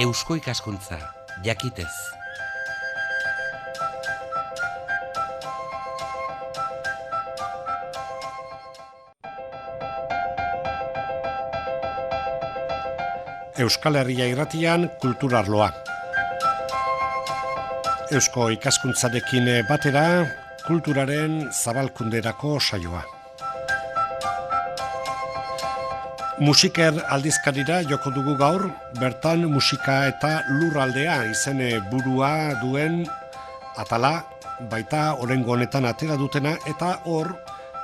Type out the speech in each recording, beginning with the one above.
Eusko ikaskuntza, jakitez. Euskal Herria irratian kulturarloa. Eusko ikaskuntzarekin batera, kulturaren zabalkunderako saioa. Musiker aldizkarira joko dugu gaur, bertan musika eta lurraldea izen burua duen atala, baita oraingo honetan atera dutena, eta hor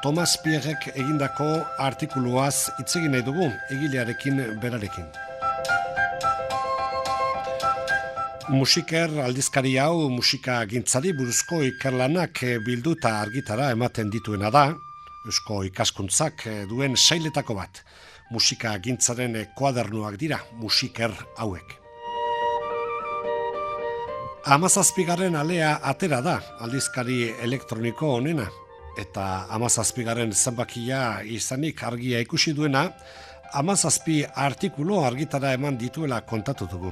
Thomas Pierrek egindako artikuluaz hitz egin nahi dugu, egilearekin berarekin. Musiker aldizkari hau musika gintzari buruzko ikerlanak bilduta argitara ematen dituena da, Eusko ikaskuntzak duen sailetako bat. Musika gintzaren kuadernuak dira, musiker hauek. 17. alea atera da, aldizkari elektroniko honena, eta 17. zenbakia izanik argia ikusi duena, 17 artikulu argitara eman dituela kontatu dugu.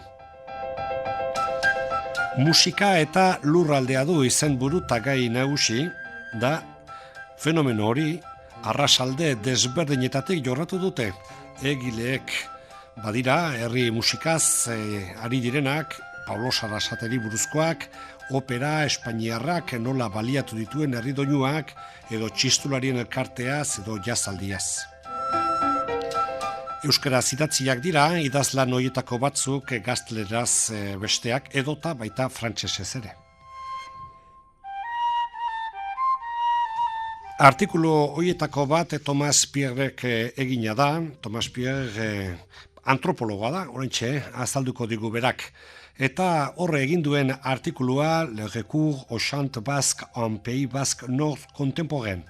Musika eta lurraldea du izenburu eta gai nagusi, da fenomeno hori arrasalde desberdinetatik jorratu dute. Egileek badira, herri musikaz ari direnak, Paulo Sarasateri buruzkoak, opera espainiarrak nola baliatu dituen herri doinuak, edo txistularien elkarteaz edo jazaldiaz. Euskaraz idatziak dira, idazlan horietako batzuk gazteleraz besteak edota baita frantsesez ere. Artikulu horietako bat Thomas Pierrek egina da. Thomas Pierre antropologoa da, oraintxe azalduko digu berak. Eta horre egin duen artikulua Le recours au chant basque en pays basque nord contemporain.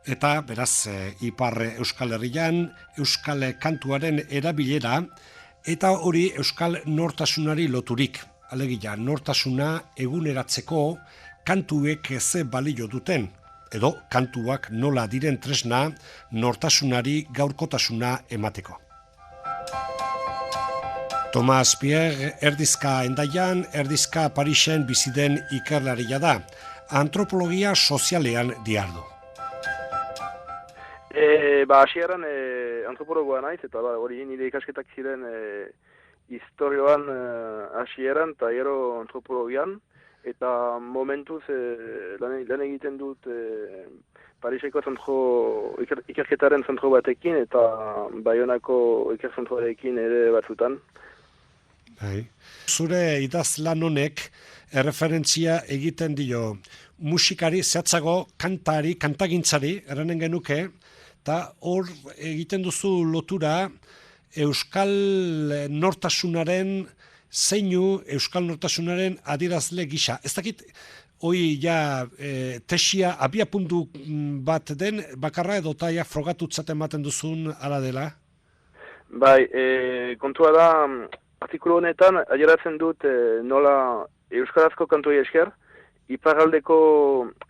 Eta beraz ipar Euskal Herrian Euskal kantuaren erabilera eta hori Euskal nortasunari loturik. Alegia, nortasuna eguneratzeko kantuek ze balio duten, edo kantuak nola diren tresna nortasunari gaurkotasuna emateko. Thomas Pierre erdizka Hendaian, erdizka Parisen bizi den ikerlaria da. Antropologia sozialean dihardu. Hasieran antropologoa naiz, eta hori nire ikasketak ziren historioan hasieran eta gero antropologian, eta momentuz lan egiten dut Pariseko ikerketaren zentro batekin eta Baionako ikerzentroarekin ere batzutan. Zure idazlan honek erreferentzia egiten dio musikari, zehatzago kantari, kantagintzari, eranen genuke, eta hor egiten duzu lotura Euskal nortasunaren zeinu Euskal nortasunaren adierazle gisa. Ez dakit, hoi ja tesia abiapuntu bat den bakarra edo taia frogatutzaten baten duzun ala dela? Bai, kontua da, artikulu honetan adieratzen dut nola euskarazko kantuei esker, iparraldeko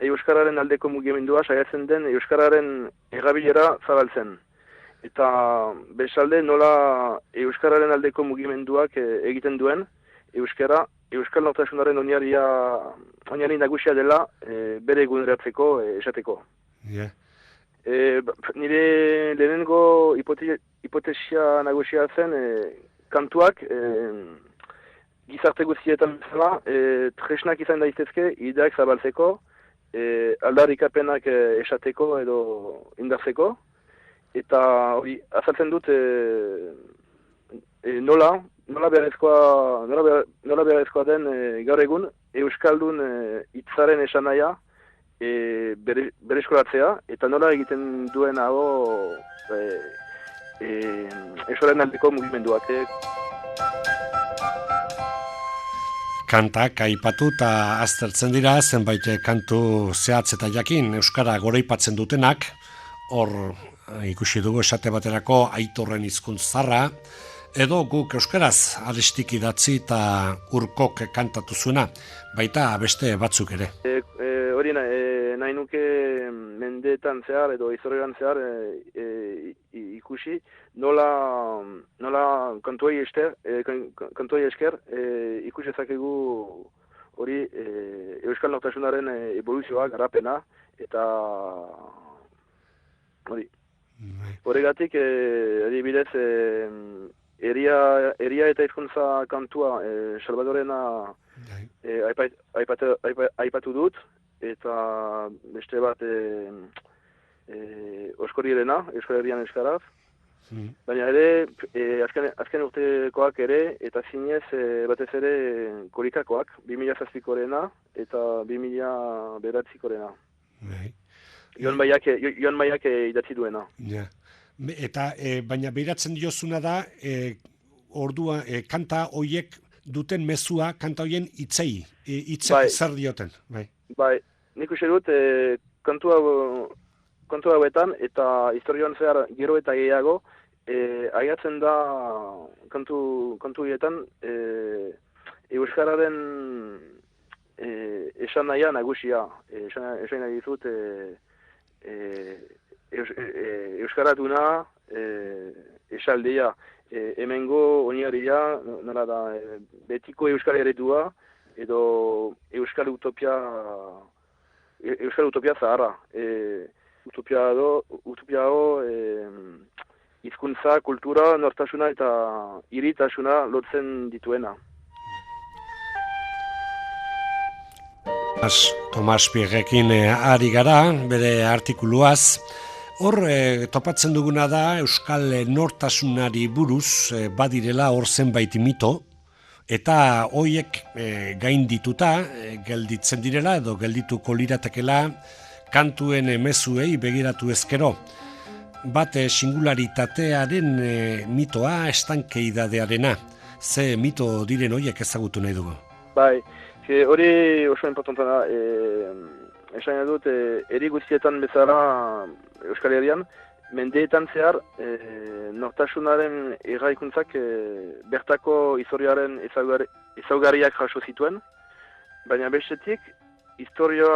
euskararen aldeko mugimendua saiatzen den euskararen erabilera zabaltzen. Eta besalde nola euskararen aldeko mugimenduak egiten duen euskal nortasunaren oinarri nagusia dela bere eguneratzeko esateko. Yeah. Nire lehenengo hipotesia nagusia zen kantuak gizarte guztietan bezala tresnak izan daitezke ideak zabaltzeko, aldarrikapenak esateko edo indartzeko, eta hori azaltzen dut nola beharrezkoa den gaur egun euskaldun hitzaren esanahia bereskolatzea, eta nola egiten duen hau euskararen aldeko mugimenduak. Kantak aipatu eta aztertzen dira zenbait kantu zehatz eta jakin euskara goraipatzen dutenak, hor ikusi dugu esate baterako Aitorren hizkuntz zaharra, edo guk euskaraz aristik idatzi eta urkok kantatu zuena, baita beste batzuk ere. Hori nahi nahi nuke mendeetan zehar edo historian zehar ikusi nola kantuei esker ikusi ezakegu hori Euskal Nortasunaren evoluzioa, garapena, eta hori. Horregatik, adibidez, eria eta hizkuntza kantua Salvadorena aipatu dut, eta beste bat Oskorirena, Euskal Herrian euskaraz. Baina ere, azken urtekoak ere, eta zinez batez ere korikakoak, 2007korena eta 2009korena. Joan Maiak idatzi duena. Ja. Eta baina behiratzen diozuna da, ordua kanta hoiek duten mezua, kanta hoien hitzei, zer dioten. Bai, nik uste dut kantu hauetan eta historioan zehar gero eta gehiago aiatzen da kantu hietan euskararen esan nahia nagusia. Esan nahi dizut euskaratuna esaldia. Hemengo oinarria, nola da, betiko euskal eredua, edo euskal utopia zaharra. Utopia hizkuntza, kultura, nortasuna eta hiritasuna lotzen dituena. Tomas Pierrekin ari gara, bere artikuluaz. Hor topatzen duguna da Euskal Nortasunari buruz badirela hor zenbait mito, eta hoiek gaindituta gelditzen direla edo geldituko liratekela kantuen mezuei begiratu ezkero. Bat singularitatearen mitoa, estankeidadearena. Ze mito diren hoiek ezagutu nahi dugu? Bai, hori oso importanta da. Esan dut, eri guztietan bezala Euskal Herrian, mendeetan zehar nortasunaren erraikuntzak bertako historiaren ezaugarriak jaso zituen, baina bestetik historia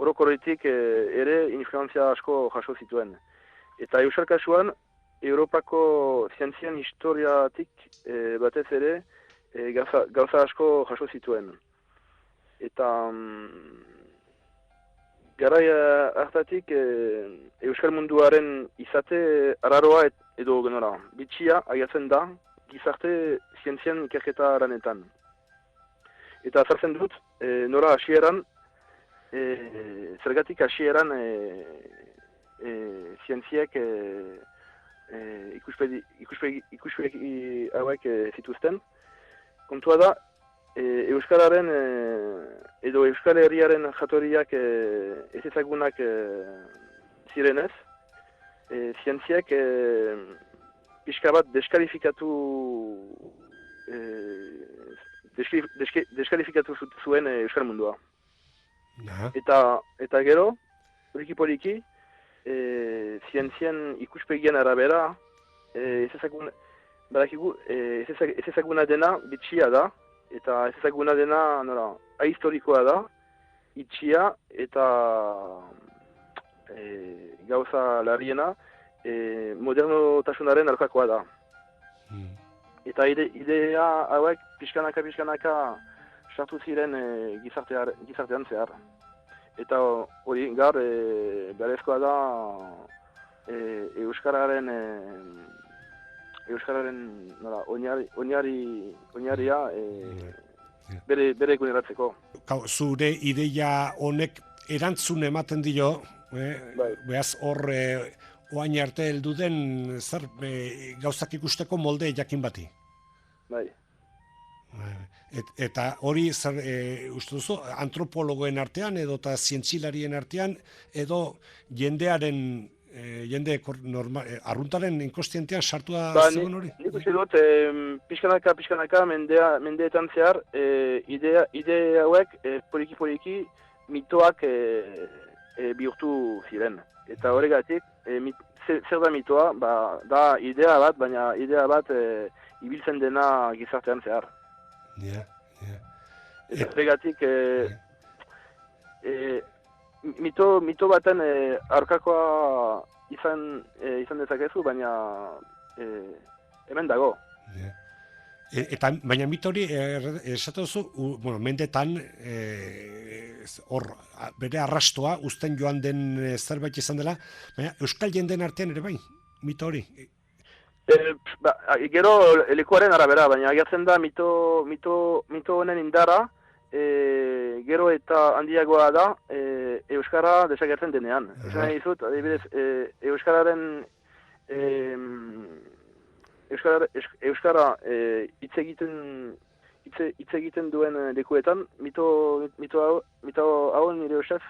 orokorretik ere influenzia asko jaso zituen. Eta Euskal kasuan, Europako zientzian historiatik batez ere gauza asko jaso zituen. Eta garai hartatik Euskal munduaren izate araroa edo bitxia agiatzen da gizarte zientzian ikerketa aranetan. Eta azaltzen dut, nora hasieran, zergatik hasieran zientziek ikuspegi hauek zituzten. Kontua da, Euskararen edo Euskal Herriaren jatorriak ez ezagunak zirenez, zientziek pixka bat deskalifikatu zuen Euskal mundua. Eta gero, poliki, zientzien ikuspegien arabera, ez ezaguna dena bitxia da, eta ez ezaguna dena ahistorikoa da, itxia eta gauza larriena modernotasunaren aurkakoa da. Eta idea hauek pixkanaka sartu ziren gizartean zehar. Eta hori gaur beharrezkoa da Euskararen oinarria bere eguneratzeko. Zure ideia honek erantzun ematen dio, behaz hor oain arte heldu den zer gauzak ikusteko molde jakin bati. Bai. Eta hori zer uste duzu antropologoen artean edo eta zientzilarien artean edo jendearen arruntaren inkostientean sartua zegoen hori? Nik uste dut, pixkanaka mendeetan zehar idea hauek poliki mitoak bihurtu ziren. Eta horregatik, zer da mitoa? Da idea bat, baina idea bat ibiltzen dena gizartean zehar. Eta horregatik mito baten aurkakoa izan dezakezu, baina hemen dago. Eta baina mito hori esatu duzu, bueno, mendetan hor bere arrastoa uzten joan den zerbait izan dela, baina euskal jenden artean ere bai, mito hori. Gero lekuaren arabera, baina agertzen da mito honen indara, gero eta handiagoa da euskara desagertzen denean. Esan nahi dizut, adibidez, euskara hitz egiten duen lekuetan mito hau nire ustez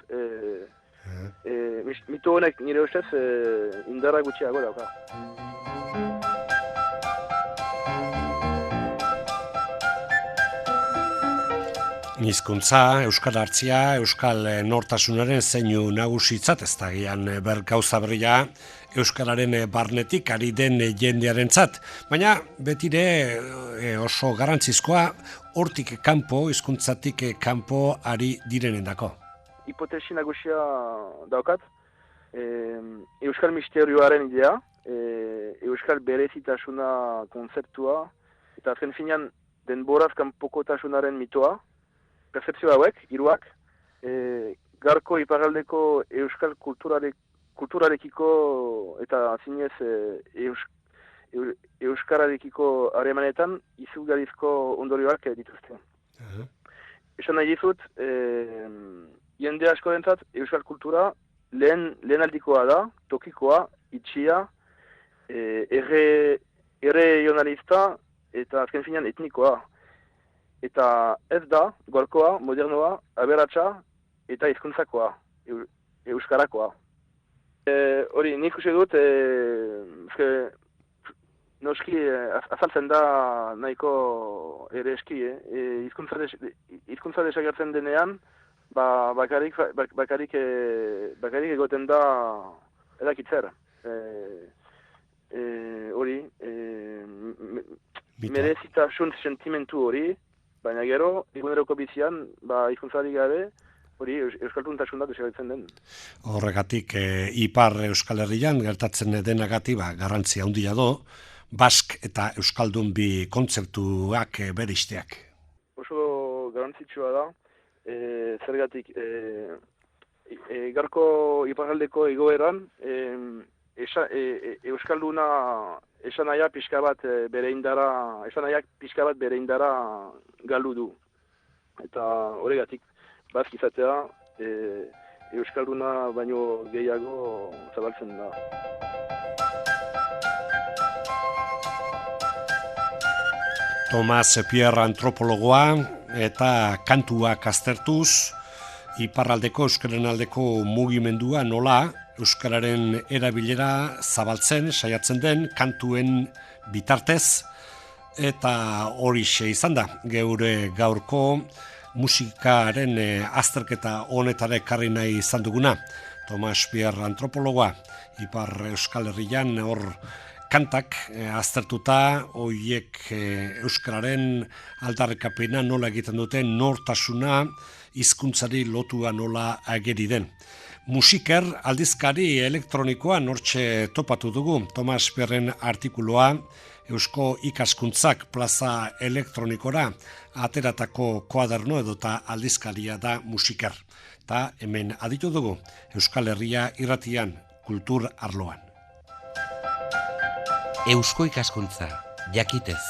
mito honek nire ustez indarra gutxiago dauka. Hizkuntza, euskal hartzia, euskal nortasunaren zeinu nagusitzat, ez da gian gauza berria euskararen barnetik ari den jendearentzat, baina betire oso garrantzizkoa hortik kanpo, hizkuntzatik kanpo ari direnendako. Hipotesi nagusia daukat, euskal misterioaren idea, euskal berezitasuna konzeptua, eta azken finean denboraz kanpokotasunaren mitoa, percepzio hauek, hiruak, garko iparraldeko euskal kulturarekiko eta zinez euskararekiko harremanetan izugarrizko ondorioak dituzte. Esan nahi dizut, jende askorentzat euskal kultura lehen aldikoa da, tokikoa, itxia, erregionalista eta azken finean etnikoa. Eta ez da, gorkoa, modernoa, aberatsa eta hizkuntzakoa, euskarakoa. Hori, nik uste dut, noski azaltzen da nahiko ere eski, hizkuntza desagertzen denean, bakarrik egoten da edakitzer. Hori, merezitasun sentimentu hori, baina gero, eguneroko bizian, hizkuntzari gabe, hori euskaltuntasuna desagertzen den. Horregatik, ipar Euskal Herrian gertatzen denagatik garrantzi handia do, bask eta euskaldun bi kontzeptuak bereisteak. Oso garrantzitsua da, zergatik, garko iparraldeko egoeran, euskalduna esanaia pixka bat bere indara galdu du. Eta horregatik, bask izatea, euskalduna baino gehiago zabaltzen da. Tomas Pierre antropologoa eta kantuak aztertuz, iparraldeko euskararen aldeko mugimendua nola euskararen erabilera zabaltzen, saiatzen den, kantuen bitartez, eta horixe izan da, geure gaurko musikaren azterketa honetara ekarri nahi izan duguna. Tomas Pierre antropologoa, ipar Euskal Herrian hor kantak aztertuta, horiek euskararen aldarrikapena nola egiten duten, nortasuna, hizkuntzari lotua nola ageri den. Musiker aldizkari elektronikoa nortxe topatu dugu, Tomas Pierren artikuloa, Eusko ikaskuntzak plaza elektronikora ateratako koaderno edota aldizkaria da Musiker. Eta hemen aditu dugu, Euskal Herria irratian, kultur arloan. Eusko ikaskuntza, jakitez.